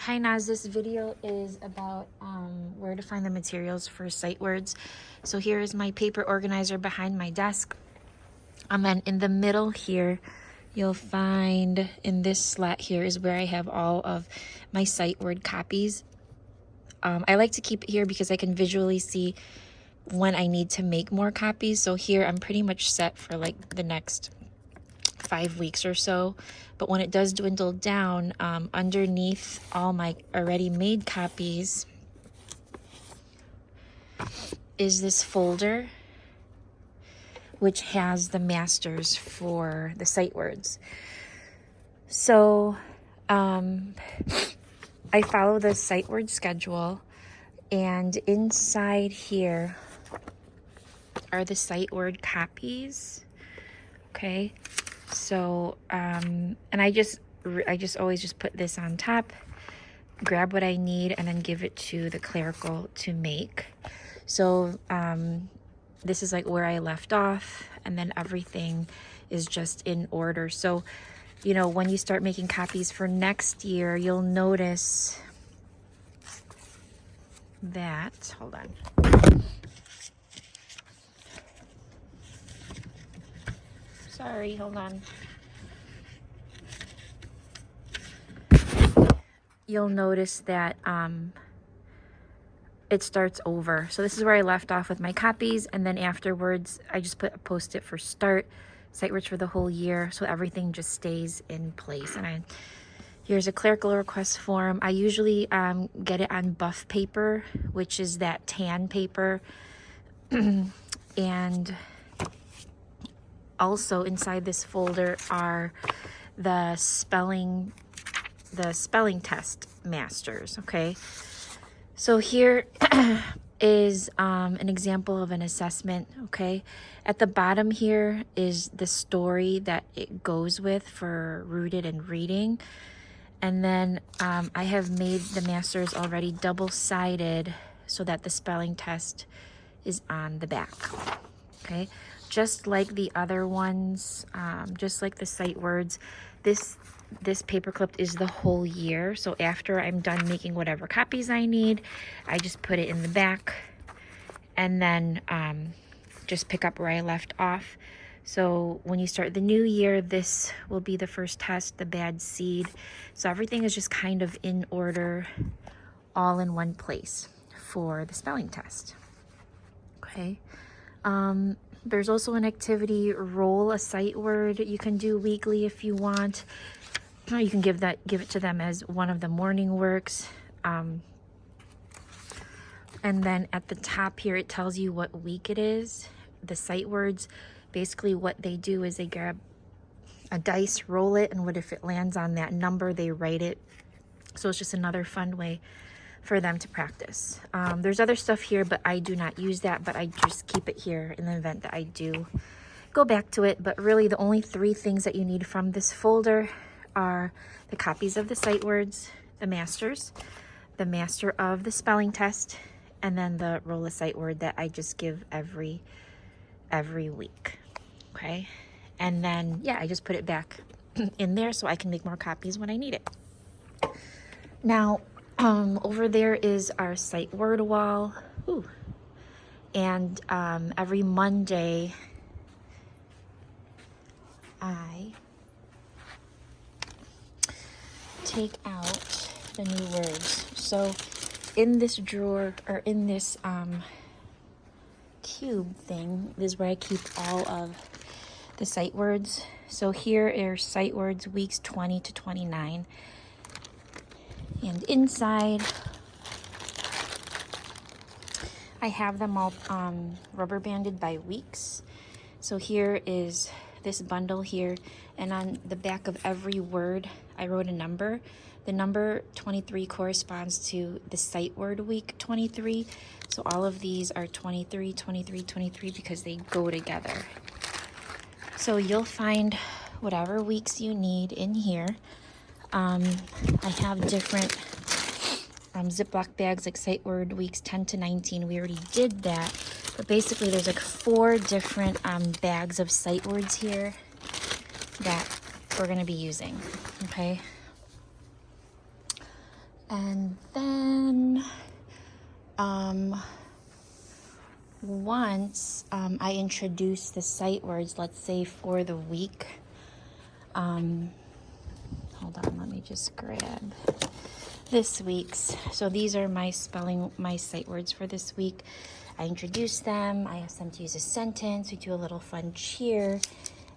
Hi Naz, this video is about where to find the materials for sight words. So here is my paper organizer behind my desk. And then in the middle here, you'll find in this slot here is where I have all of my sight word copies. I like to keep it here because I can visually see when I need to make more copies. So here I'm pretty much set for like the next 5 weeks or so. But when it does dwindle down, underneath all my already made copies is this folder which has the masters for the sight words. So I follow the sight word schedule, and inside here are the sight word copies. Okay, so and I just always just put this on top, grab what I need, and then give it to the clerical to make. So this is like where I left off, and then everything is just in order. So you know, when you start making copies for next year, you'll notice that, hold on, sorry, hold on. You'll notice that it starts over. So this is where I left off with my copies, and then afterwards I just put a post-it for start, sight words for the whole year, so everything just stays in place. And here's a clerical request form. I usually get it on buff paper, which is that tan paper. And also inside this folder are the spelling test masters. Okay, so here is an example of an assessment. Okay, at the bottom here is the story that it goes with for rooted and reading. And then I have made the masters already double-sided so that the spelling test is on the back. Okay, just like the other ones, just like the sight words, this paper clip is the whole year. So after I'm done making whatever copies I need, I just put it in the back, and then just pick up where I left off. So when you start the new year, this will be the first test, the bad seed. So everything is just kind of in order, all in one place for the spelling test. Okay. There's also an activity, roll a sight word. You can do weekly if you want. Or you can give it to them as one of the morning works. And then at the top here, it tells you what week it is. The sight words, basically what they do is they grab a dice, roll it, and what if it lands on that number, they write it. So it's just another fun way for them to practice. There's other stuff here, but I do not use that, but I just keep it here in the event that I do go back to it. But really the only 3 things that you need from this folder are the copies of the sight words, the masters, the master of the spelling test, and then the roll a sight word that I just give every week. Okay, and then yeah, I just put it back in there so I can make more copies when I need it. Now over there is our sight word wall. Ooh. And every Monday I take out the new words. So in this drawer, or in this cube thing, is where I keep all of the sight words. So here are sight words weeks 20 to 29. And inside, I have them all rubber banded by weeks. So here is this bundle here, and on the back of every word, I wrote a number. The number 23 corresponds to the sight word week 23. So all of these are 23, 23, 23 because they go together. So you'll find whatever weeks you need in here. I have different Ziploc bags, like sight word weeks 10 to 19. We already did that, but basically there's like 4 different bags of sight words here that we're going to be using. Okay, And then once I introduce the sight words, let's say for the week, hold on, let me just grab this week's. So these are my sight words for this week. I introduce them, I ask them to use a sentence, we do a little fun cheer,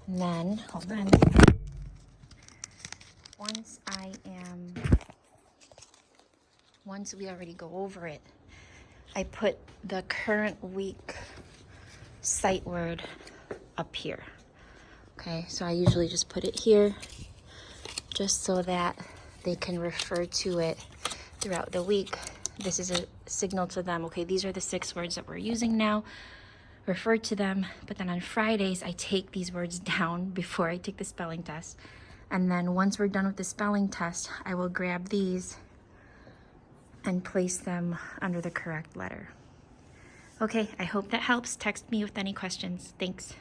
and then, hold on, once we already go over it, I put the current week sight word up here. Okay, so I usually just put it here just so that they can refer to it throughout the week. This is a signal to them, okay, these are the 6 words that we're using now. Refer to them, but then on Fridays, I take these words down before I take the spelling test. And then once we're done with the spelling test, I will grab these and place them under the correct letter. Okay, I hope that helps. Text me with any questions. Thanks.